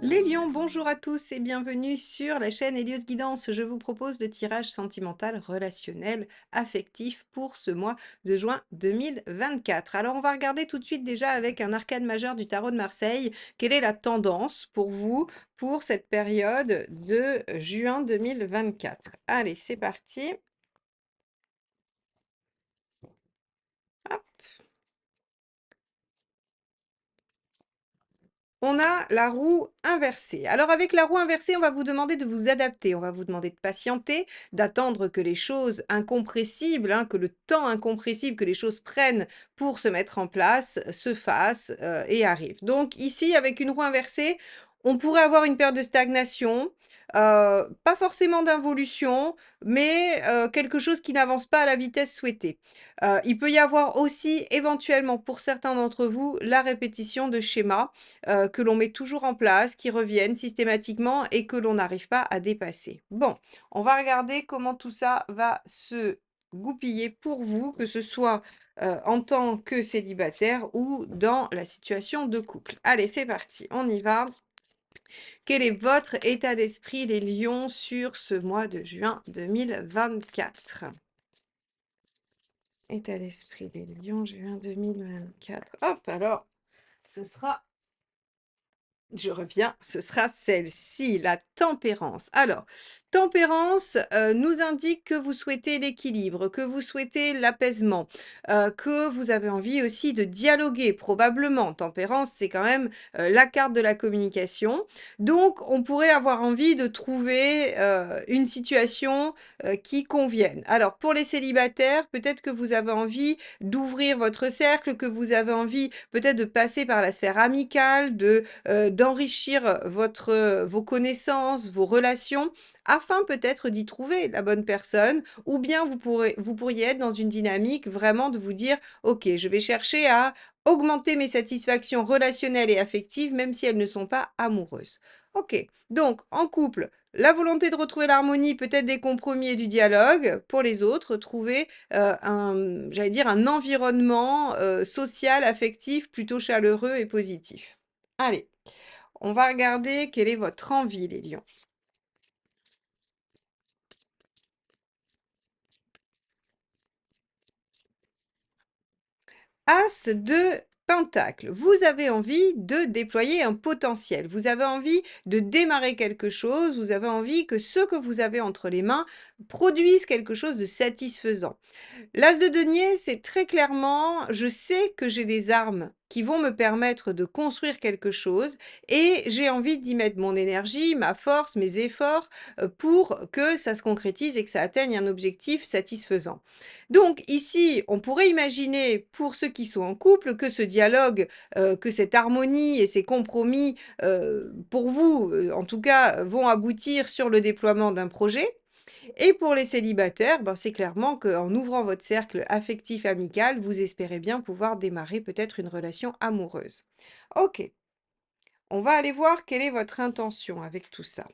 Les lions, bonjour à tous et bienvenue sur la chaîne Hélios Guidance. Je vous propose le tirage sentimental, relationnel, affectif pour ce mois de juin 2024. Alors on va regarder tout de suite déjà avec un arcane majeur du tarot de Marseille. Quelle est la tendance pour vous pour cette période de juin 2024? Allez, c'est parti. Hop. On a la roue inversée. Alors avec la roue inversée, on va vous demander de vous adapter, on va vous demander de patienter, d'attendre que les choses incompressibles, hein, que le temps incompressible, que les choses prennent pour se mettre en place, se fassent et arrivent. Donc ici, avec une roue inversée, on pourrait avoir une période de stagnation, pas forcément d'involution, mais quelque chose qui n'avance pas à la vitesse souhaitée. Il peut y avoir aussi éventuellement pour certains d'entre vous la répétition de schémas que l'on met toujours en place, qui reviennent systématiquement et que l'on n'arrive pas à dépasser. Bon, on va regarder comment tout ça va se goupiller pour vous, que ce soit en tant que célibataire ou dans la situation de couple. Allez, c'est parti, on y va. Quel est votre état d'esprit, les lions, sur ce mois de juin 2024? État d'esprit des lions, juin 2024. Hop, alors, ce sera je reviens, ce sera celle-ci, la tempérance. Alors, tempérance nous indique que vous souhaitez l'équilibre, que vous souhaitez l'apaisement, que vous avez envie aussi de dialoguer, probablement. Tempérance, c'est quand même la carte de la communication. Donc, on pourrait avoir envie de trouver une situation qui convienne. Alors, pour les célibataires, peut-être que vous avez envie d'ouvrir votre cercle, que vous avez envie peut-être de passer par la sphère amicale, d'enrichir vos connaissances, vos relations, afin peut-être d'y trouver la bonne personne, ou bien vous pourriez être dans une dynamique vraiment de vous dire, OK, je vais chercher à augmenter mes satisfactions relationnelles et affectives, même si elles ne sont pas amoureuses. OK, donc en couple, la volonté de retrouver l'harmonie, peut-être des compromis et du dialogue. Pour les autres, trouver j'allais dire, un environnement social, affectif, plutôt chaleureux et positif. Allez, on va regarder quelle est votre envie, les lions. As de Pentacle, vous avez envie de déployer un potentiel, vous avez envie de démarrer quelque chose, vous avez envie que ce que vous avez entre les mains produise quelque chose de satisfaisant. L'as de denier, c'est très clairement, je sais que j'ai des armes qui vont me permettre de construire quelque chose et j'ai envie d'y mettre mon énergie, ma force, mes efforts pour que ça se concrétise et que ça atteigne un objectif satisfaisant. Donc ici, on pourrait imaginer pour ceux qui sont en couple que ce dialogue, que cette harmonie et ces compromis, pour vous, en tout cas, vont aboutir sur le déploiement d'un projet. Et pour les célibataires, ben, c'est clairement qu'en ouvrant votre cercle affectif amical, vous espérez bien pouvoir démarrer peut-être une relation amoureuse. OK, on va aller voir quelle est votre intention avec tout ça.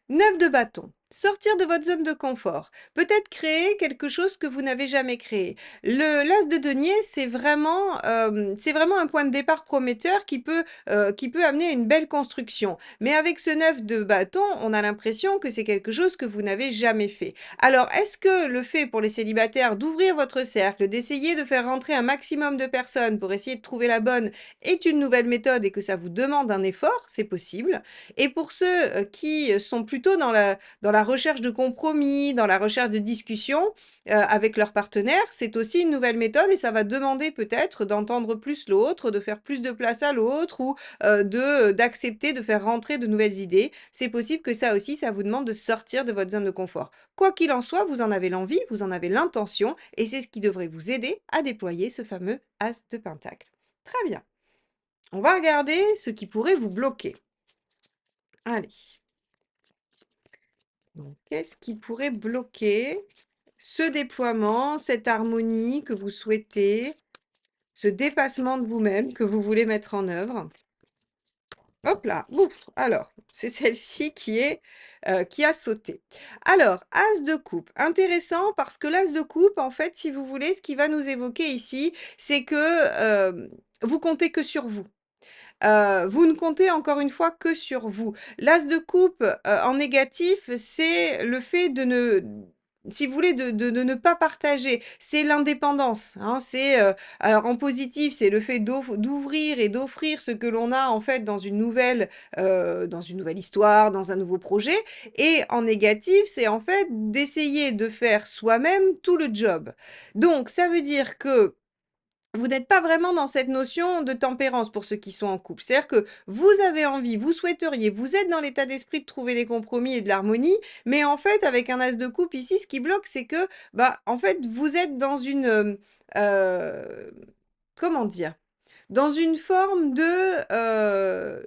Neuf de bâton. Sortir de votre zone de confort. Peut-être créer quelque chose que vous n'avez jamais créé. Le l'as de denier, c'est vraiment un point de départ prometteur qui peut amener à une belle construction. Mais avec ce 9 de bâton, on a l'impression que c'est quelque chose que vous n'avez jamais fait. Alors, est-ce que le fait pour les célibataires d'ouvrir votre cercle, d'essayer de faire rentrer un maximum de personnes pour essayer de trouver la bonne est une nouvelle méthode et que ça vous demande un effort? C'est possible. Et pour ceux, qui sont plutôt dans la recherche de compromis, dans la recherche de discussions, avec leur partenaire, c'est aussi une nouvelle méthode et ça va demander peut-être d'entendre plus l'autre, de faire plus de place à l'autre ou, d'accepter de faire rentrer de nouvelles idées. C'est possible que ça aussi, ça vous demande de sortir de votre zone de confort. Quoi qu'il en soit, vous en avez l'envie, vous en avez l'intention et c'est ce qui devrait vous aider à déployer ce fameux as de pentacle. Très bien. On va regarder ce qui pourrait vous bloquer. Allez. Donc, qu'est-ce qui pourrait bloquer ce déploiement, cette harmonie que vous souhaitez, ce dépassement de vous-même que vous voulez mettre en œuvre? Hop là, ouf, alors, c'est celle-ci qui a sauté. Alors, as de coupe, intéressant parce que l'as de coupe, en fait, si vous voulez, ce qui va nous évoquer ici, c'est que, vous comptez que sur vous. Vous ne comptez encore une fois que sur vous. L'as de coupe, en négatif, c'est le fait de ne si vous voulez, de ne pas partager. C'est l'indépendance, hein. Alors en positif, c'est le fait d'ouvrir et d'offrir ce que l'on a en fait dans une nouvelle histoire, dans un nouveau projet et en négatif, c'est en fait d'essayer de faire soi-même tout le job. Donc ça veut dire que vous n'êtes pas vraiment dans cette notion de tempérance pour ceux qui sont en couple. C'est-à-dire que vous avez envie, vous souhaiteriez, vous êtes dans l'état d'esprit de trouver des compromis et de l'harmonie, mais en fait, avec un as de coupe ici, ce qui bloque, c'est que, bah, en fait, vous êtes dans une, comment dire? Dans une forme de,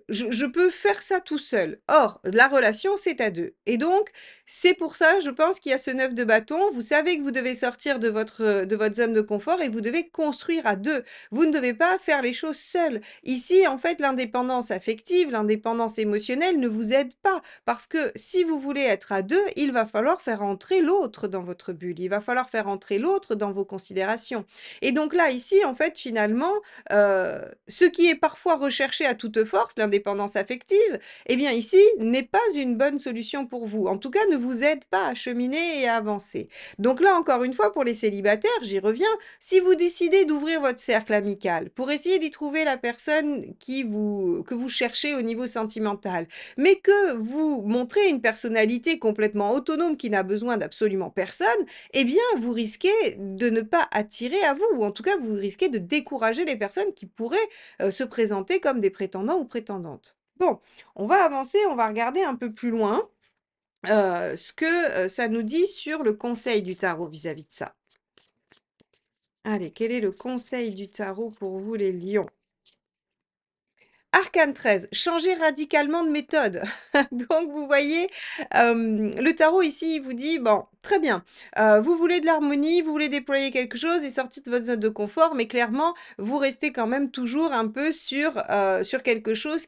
je peux faire ça tout seul. Or, la relation, c'est à 2 et donc c'est pour ça, je pense qu'il y a ce 9 de bâton. Vous savez que vous devez sortir de votre zone de confort et vous devez construire à 2. Vous ne devez pas faire les choses seuls. Ici, en fait, l'indépendance affective, l'indépendance émotionnelle ne vous aide pas parce que si vous voulez être à 2, il va falloir faire entrer l'autre dans votre bulle. Il va falloir faire entrer l'autre dans vos considérations et donc là, ici, en fait, finalement, ce qui est parfois recherché à toute force, l'indépendance affective, eh bien ici, n'est pas une bonne solution pour vous. En tout cas, ne vous aide pas à cheminer et à avancer. Donc là, encore une fois, pour les célibataires, j'y reviens, si vous décidez d'ouvrir votre cercle amical pour essayer d'y trouver la personne que vous cherchez au niveau sentimental, mais que vous montrez une personnalité complètement autonome qui n'a besoin d'absolument personne, eh bien, vous risquez de ne pas attirer à vous ou en tout cas, vous risquez de décourager les personnes qui pourraient, se présenter comme des prétendants ou prétendantes. Bon, on va avancer, on va regarder un peu plus loin, ce que, ça nous dit sur le conseil du tarot vis-à-vis de ça. Allez, quel est le conseil du tarot pour vous les lions? Arcane 13, changer radicalement de méthode. Donc vous voyez, le tarot ici, il vous dit: «Bon, très bien, vous voulez de l'harmonie, vous voulez déployer quelque chose et sortir de votre zone de confort, mais clairement, vous restez quand même toujours un peu sur quelque chose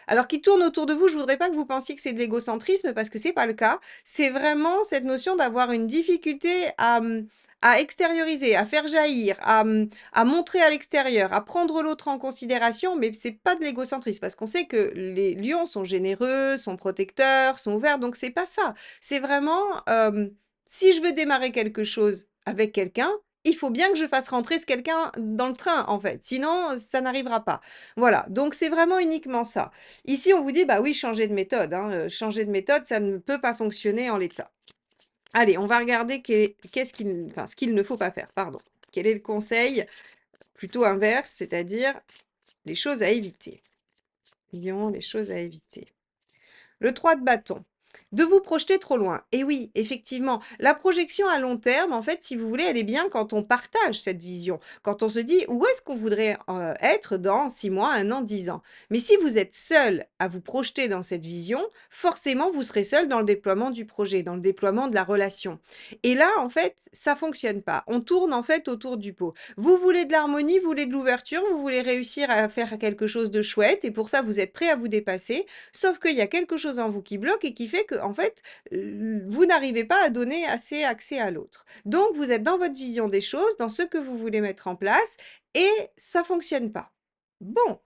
alors qui tourne autour de vous». Je voudrais pas que vous pensiez que c'est de l'égocentrisme parce que c'est pas le cas. C'est vraiment cette notion d'avoir une difficulté à extérioriser, à faire jaillir, à montrer à l'extérieur, à prendre l'autre en considération, mais c'est pas de l'égocentrisme parce qu'on sait que les lions sont généreux, sont protecteurs, sont ouverts, donc c'est pas ça. C'est vraiment, si je veux démarrer quelque chose avec quelqu'un, il faut bien que je fasse rentrer ce quelqu'un dans le train, en fait, sinon ça n'arrivera pas. Voilà, donc c'est vraiment uniquement ça. Ici, on vous dit: «Bah oui, changer de méthode, hein, changer de méthode, ça ne peut pas fonctionner en l'état». Allez, on va regarder ce qu'il ne faut pas faire, pardon. Quel est le conseil plutôt inverse, c'est-à-dire les choses à éviter. Lion, les choses à éviter. Le 3 de bâton. De vous projeter trop loin. Et oui, effectivement, la projection à long terme, en fait, si vous voulez, elle est bien quand on partage cette vision. Quand on se dit où est-ce qu'on voudrait être dans 6 mois, 1 an, 10 ans. Mais si vous êtes seul à vous projeter dans cette vision, forcément, vous serez seul dans le déploiement du projet, dans le déploiement de la relation. Et là, en fait, ça fonctionne pas. On tourne en fait autour du pot. Vous voulez de l'harmonie, vous voulez de l'ouverture, vous voulez réussir à faire quelque chose de chouette et pour ça, vous êtes prêt à vous dépasser. Sauf qu'il y a quelque chose en vous qui bloque et qui fait que, en fait, vous n'arrivez pas à donner assez accès à l'autre. Donc, vous êtes dans votre vision des choses, dans ce que vous voulez mettre en place et ça fonctionne pas. Bon,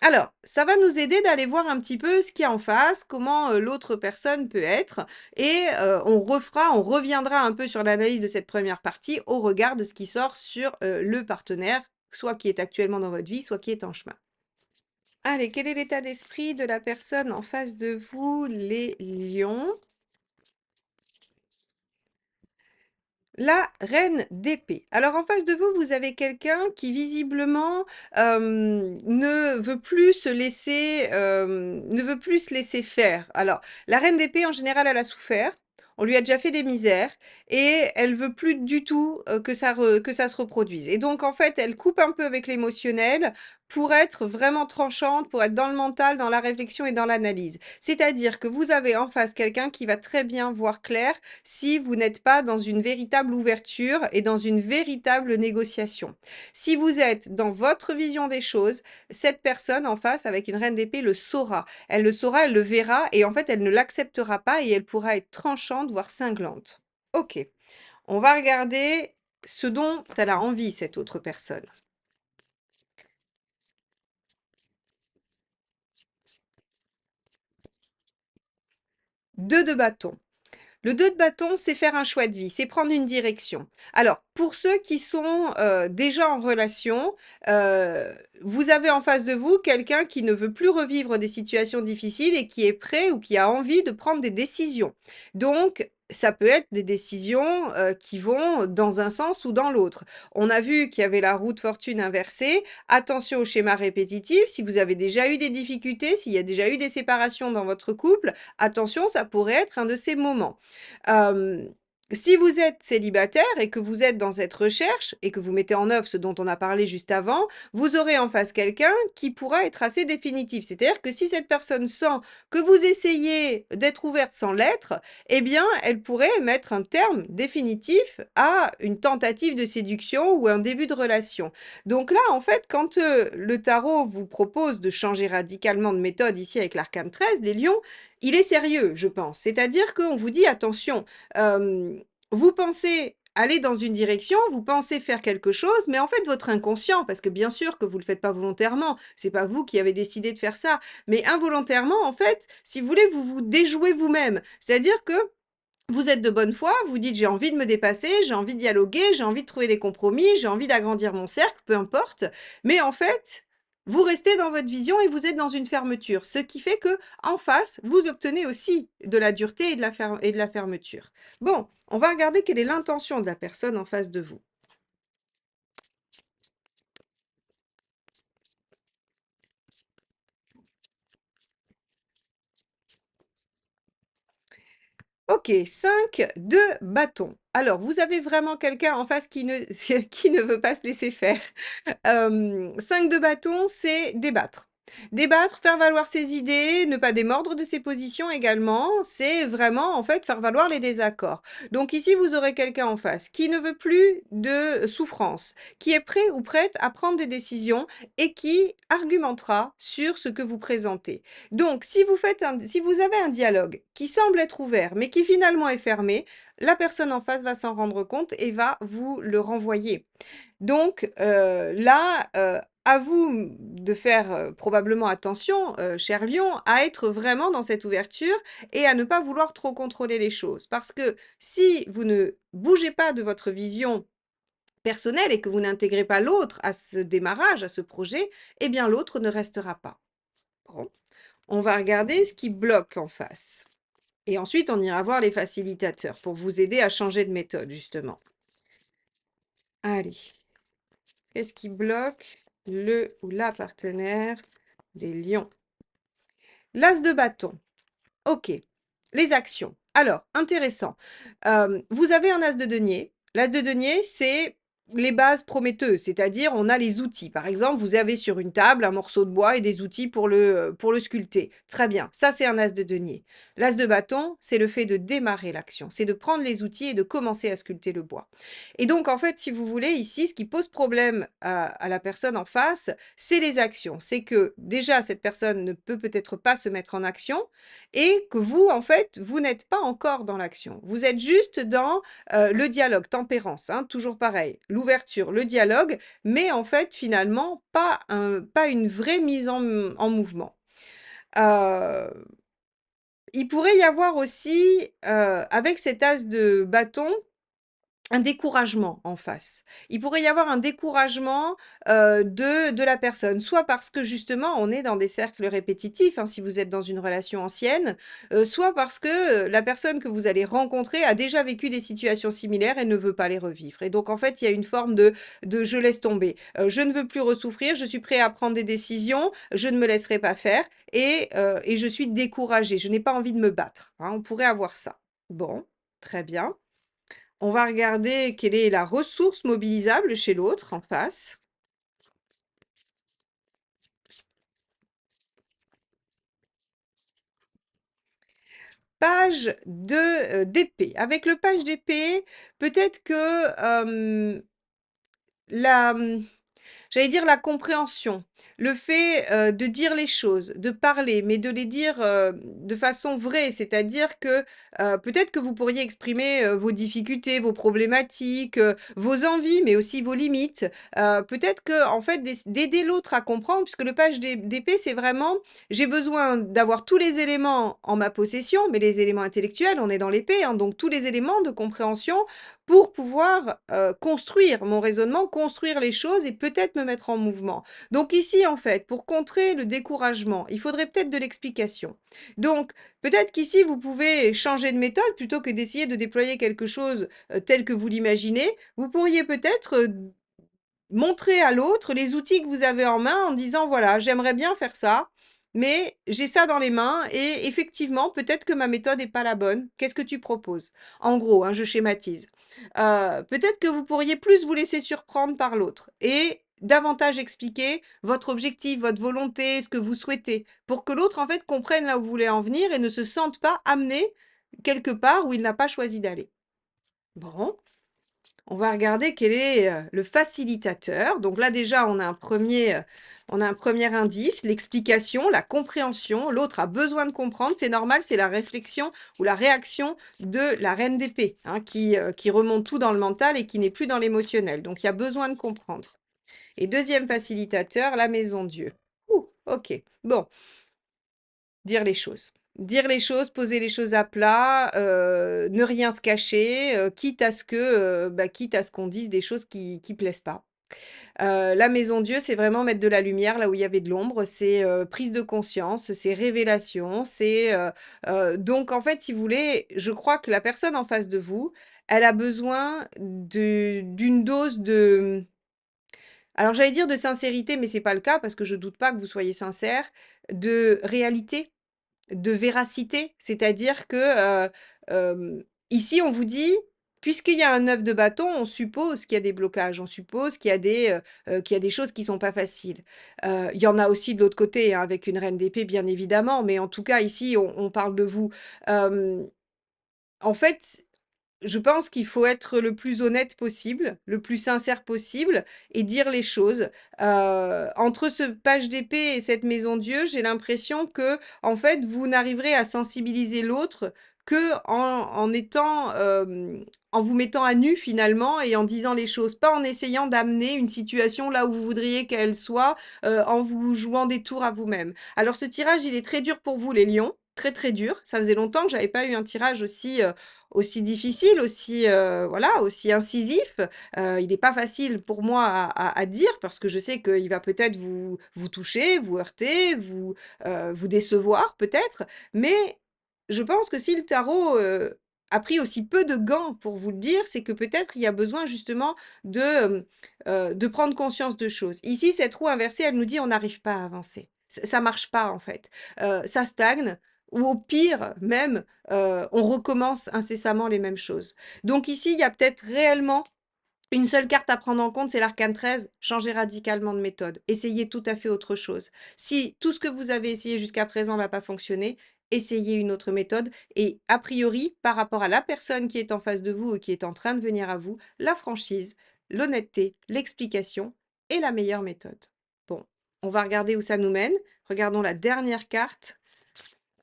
alors, ça va nous aider d'aller voir un petit peu ce qu'il y a en face, comment, l'autre personne peut être et on reviendra un peu sur l'analyse de cette première partie au regard de ce qui sort sur, le partenaire, soit qui est actuellement dans votre vie, soit qui est en chemin. Allez, quel est l'état d'esprit de la personne en face de vous, les lions? La reine d'épée. Alors en face de vous, vous avez quelqu'un qui visiblement, ne veut plus ne veut plus se laisser faire. Alors, la reine d'épée, en général, elle a souffert. On lui a déjà fait des misères et elle veut plus du tout, que ça se reproduise et donc en fait, elle coupe un peu avec l'émotionnel pour être vraiment tranchante, pour être dans le mental, dans la réflexion et dans l'analyse. C'est-à-dire que vous avez en face quelqu'un qui va très bien voir clair si vous n'êtes pas dans une véritable ouverture et dans une véritable négociation. Si vous êtes dans votre vision des choses, cette personne en face avec une reine d'épée le saura. Elle le saura, elle le verra et en fait, elle ne l'acceptera pas et elle pourra être tranchante, voire cinglante. OK, on va regarder ce dont elle a envie, cette autre personne. 2 de bâton. Le 2 de bâton, c'est faire un choix de vie, c'est prendre une direction. Alors, pour ceux qui sont, déjà en relation, heu, vous avez en face de vous quelqu'un qui ne veut plus revivre des situations difficiles et qui est prêt ou qui a envie de prendre des décisions. Donc, ça peut être des décisions, qui vont dans un sens ou dans l'autre. On a vu qu'il y avait la roue de fortune inversée. Attention au schéma répétitif. Si vous avez déjà eu des difficultés, s'il y a déjà eu des séparations dans votre couple, attention, ça pourrait être un de ces moments. Hem, si vous êtes célibataire et que vous êtes dans cette recherche et que vous mettez en œuvre ce dont on a parlé juste avant, vous aurez en face quelqu'un qui pourra être assez définitif. C'est-à-dire que si cette personne sent que vous essayez d'être ouverte sans l'être, eh bien, elle pourrait mettre un terme définitif à une tentative de séduction ou un début de relation. Donc là, en fait, quand, le tarot vous propose de changer radicalement de méthode ici avec l'arcane 13 des lions, il est sérieux, je pense. C'est-à-dire qu'on vous dit: «Attention, vous pensez aller dans une direction, vous pensez faire quelque chose, mais en fait, votre inconscient» parce que bien sûr que vous ne le faites pas volontairement, c'est pas vous qui avez décidé de faire ça, mais involontairement, en fait, si vous voulez, vous vous déjouez vous-même. C'est-à-dire que vous êtes de bonne foi, vous dites: «J'ai envie de me dépasser, j'ai envie de dialoguer, j'ai envie de trouver des compromis, j'ai envie d'agrandir mon cercle», peu importe. Mais en fait, vous restez dans votre vision et vous êtes dans une fermeture. Ce qui fait que en face, vous obtenez aussi de la dureté et de la fermeture. Bon, on va regarder quelle est l'intention de la personne en face de vous. OK, 5 de bâton. Alors, vous avez vraiment quelqu'un en face qui ne qui ne veut pas se laisser faire. 5 de bâton, c'est débattre. Débattre, faire valoir ses idées, ne pas démordre de ses positions également, c'est vraiment, en fait, faire valoir les désaccords. Donc ici, vous aurez quelqu'un en face qui ne veut plus de souffrance, qui est prêt ou prête à prendre des décisions et qui argumentera sur ce que vous présentez. Donc si vous avez un dialogue qui semble être ouvert, mais qui finalement est fermé, la personne en face va s'en rendre compte et va vous le renvoyer. Donc, là, à vous, de faire, probablement attention, cher lion, à être vraiment dans cette ouverture et à ne pas vouloir trop contrôler les choses. Parce que si vous ne bougez pas de votre vision personnelle et que vous n'intégrez pas l'autre à ce démarrage, à ce projet, eh bien l'autre ne restera pas. Bon, on va regarder ce qui bloque en face et ensuite on ira voir les facilitateurs pour vous aider à changer de méthode justement. Allez. Qu'est-ce qui bloque le ou la partenaire des lions? L'as de bâton. OK. Les actions. Alors, intéressant. Vous avez un as de denier. L'as de denier, c'est les bases prometteuses, c'est-à-dire on a les outils. Par exemple, vous avez sur une table un morceau de bois et des outils pour le sculpter. Très bien, ça c'est un as de denier. L'as de bâton, c'est le fait de démarrer l'action, c'est de prendre les outils et de commencer à sculpter le bois. Et donc, en fait, si vous voulez, ici, ce qui pose problème à la personne en face, c'est les actions. C'est que déjà, cette personne ne peut peut-être pas se mettre en action et que vous, en fait, vous n'êtes pas encore dans l'action. Vous êtes juste dans le dialogue, tempérance, hein, toujours pareil. L'ouverture, le dialogue, mais en fait, finalement, pas une vraie mise en mouvement. Euh, il pourrait y avoir aussi, avec cet as de bâton, un découragement en face. Il pourrait y avoir un découragement, de la personne, soit parce que justement on est dans des cercles répétitifs, hein, si vous êtes dans une relation ancienne, soit parce que, la personne que vous allez rencontrer a déjà vécu des situations similaires et ne veut pas les revivre et donc en fait, il y a une forme de «je laisse tomber», «Je ne veux plus ressouffrir, je suis prêt à prendre des décisions, je ne me laisserai pas faire et je suis découragé, je n'ai pas envie de me battre», hein, on pourrait avoir ça. Bon, très bien. On va regarder quelle est la ressource mobilisable chez l'autre en face. page d'épée. Avec le page d'épée, peut-être que, la, j'allais dire la compréhension, le fait, de dire les choses, de parler, mais de les dire, de façon vraie. C'est-à-dire que, peut-être que vous pourriez exprimer, vos difficultés, vos problématiques, vos envies, mais aussi vos limites. Peut-être que en fait, d'aider l'autre à comprendre, puisque le page d'épée, c'est vraiment: «J'ai besoin d'avoir tous les éléments en ma possession», mais les éléments intellectuels, on est dans l'épée, hein, donc tous les éléments de compréhension pour pouvoir, construire mon raisonnement, construire les choses et peut-être me mettre en mouvement. Donc ici, en fait, pour contrer le découragement, il faudrait peut-être de l'explication. Donc peut-être qu'ici, vous pouvez changer de méthode plutôt que d'essayer de déployer quelque chose, tel que vous l'imaginez. Vous pourriez peut-être, montrer à l'autre les outils que vous avez en main en disant: «Voilà, j'aimerais bien faire ça, mais j'ai ça dans les mains et effectivement, peut-être que ma méthode est pas la bonne. Qu'est-ce que tu proposes?» En gros, hein, je schématise. Peut-être que vous pourriez plus vous laisser surprendre par l'autre et davantage expliquer votre objectif, votre volonté, ce que vous souhaitez, pour que l'autre, en fait, comprenne là où vous voulez en venir et ne se sente pas amené quelque part où il n'a pas choisi d'aller. Bon. On va regarder quel est, le facilitateur. Donc là, déjà, on a un premier indice, l'explication, la compréhension. L'autre a besoin de comprendre, c'est normal, c'est la réflexion ou la réaction de la reine d'épée, hein, qui remonte tout dans le mental et qui n'est plus dans l'émotionnel. Donc il y a besoin de comprendre. Et deuxième facilitateur, la maison Dieu. Ouh, OK. Bon, dire les choses. Dire les choses, poser les choses à plat, ne rien se cacher, quitte à ce que, quitte à ce qu'on dise des choses qui plaisent pas. La maison Dieu, c'est vraiment mettre de la lumière là où il y avait de l'ombre, c'est, prise de conscience, c'est révélation, c'est, donc en fait, si vous voulez, je crois que la personne en face de vous, elle a besoin d'une dose de, alors j'allais dire de sincérité, mais c'est pas le cas parce que je doute pas que vous soyez sincère, de réalité. De véracité, c'est-à-dire que, ici on vous dit: «Puisqu'il y a un 9 de bâton, on suppose qu'il y a des blocages, on suppose qu'il y a des choses qui sont pas faciles». Il y en a aussi de l'autre côté, hein, avec une reine d'épée bien évidemment, mais en tout cas ici on parle de vous. Hem, En fait, je pense qu'il faut être le plus honnête possible, le plus sincère possible et dire les choses. Entre ce page d'épée et cette maison Dieu, j'ai l'impression que, en fait, vous n'arriverez à sensibiliser l'autre qu'en étant, en vous mettant à nu finalement et en disant les choses. Pas en essayant d'amener une situation là où vous voudriez qu'elle soit, en vous jouant des tours à vous-même. Alors ce tirage, il est très dur pour vous les lions, très, très dur. Ça faisait longtemps que j'avais pas eu un tirage aussi difficile, aussi, voilà, aussi incisif. Il n'est pas facile pour moi à dire parce que je sais qu'il va peut-être vous toucher, vous heurter, vous décevoir peut-être. Mais je pense que si le tarot, a pris aussi peu de gants pour vous le dire, c'est que peut-être il y a besoin justement de prendre conscience de choses. Ici, cette roue inversée, elle nous dit: «On n'arrive pas à avancer». Ça marche pas en fait. Ça stagne ou au pire même, on recommence incessamment les mêmes choses. Donc ici, il y a peut-être réellement une seule carte à prendre en compte, c'est l'arcane 13, changer radicalement de méthode. Essayez tout à fait autre chose. Si tout ce que vous avez essayé jusqu'à présent n'a pas fonctionné, essayez une autre méthode et a priori, par rapport à la personne qui est en face de vous ou qui est en train de venir à vous, la franchise, l'honnêteté, l'explication est la meilleure méthode. Bon, on va regarder où ça nous mène. Regardons la dernière carte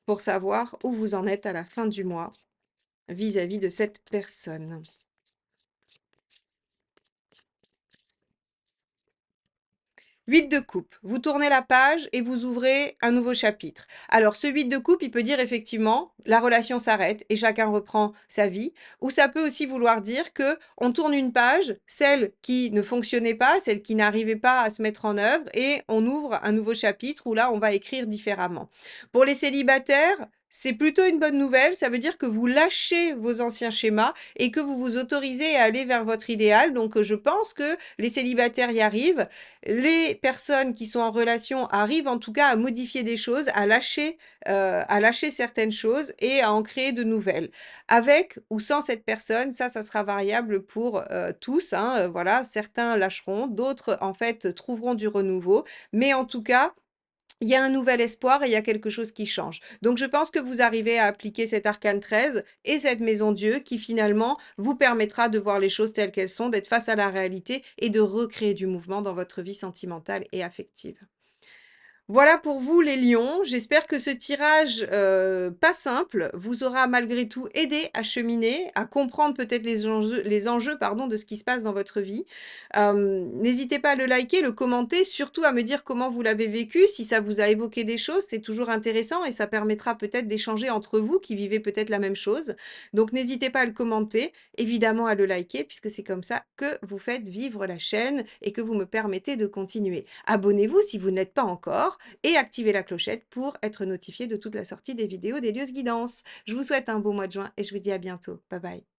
pour savoir où vous en êtes à la fin du mois vis-à-vis de cette personne. 8 de coupe. Vous tournez la page et vous ouvrez un nouveau chapitre. Alors, ce 8 de coupe, il peut dire effectivement, la relation s'arrête et chacun reprend sa vie. Ou ça peut aussi vouloir dire que on tourne une page, celle qui ne fonctionnait pas, celle qui n'arrivait pas à se mettre en œuvre, et on ouvre un nouveau chapitre où là, on va écrire différemment. Pour les célibataires, c'est plutôt une bonne nouvelle. Ça veut dire que vous lâchez vos anciens schémas et que vous vous autorisez à aller vers votre idéal. Donc, je pense que les célibataires y arrivent. Les personnes qui sont en relation arrivent en tout cas à modifier des choses, à lâcher certaines choses et à en créer de nouvelles. Avec ou sans cette personne, ça sera variable pour, tous, hein, voilà. Certains lâcheront, d'autres, en fait, trouveront du renouveau. Mais en tout cas, il y a un nouvel espoir et il y a quelque chose qui change. Donc je pense que vous arrivez à appliquer cet arcane 13 et cette maison Dieu qui finalement vous permettra de voir les choses telles qu'elles sont, d'être face à la réalité et de recréer du mouvement dans votre vie sentimentale et affective. Voilà pour vous les lions. J'espère que ce tirage, pas simple, vous aura malgré tout aidé à cheminer, à comprendre peut-être les enjeux, pardon, de ce qui se passe dans votre vie. N'hésitez pas à le liker, le commenter, surtout à me dire comment vous l'avez vécu, si ça vous a évoqué des choses, c'est toujours intéressant et ça permettra peut-être d'échanger entre vous qui vivez peut-être la même chose. Donc n'hésitez pas à le commenter, évidemment à le liker puisque c'est comme ça que vous faites vivre la chaîne et que vous me permettez de continuer. Abonnez-vous si vous n'êtes pas encore et activez la clochette pour être notifié de toute la sortie des vidéos d'Hélios Guidance. Je vous souhaite un beau mois de juin et je vous dis à bientôt. Bye bye.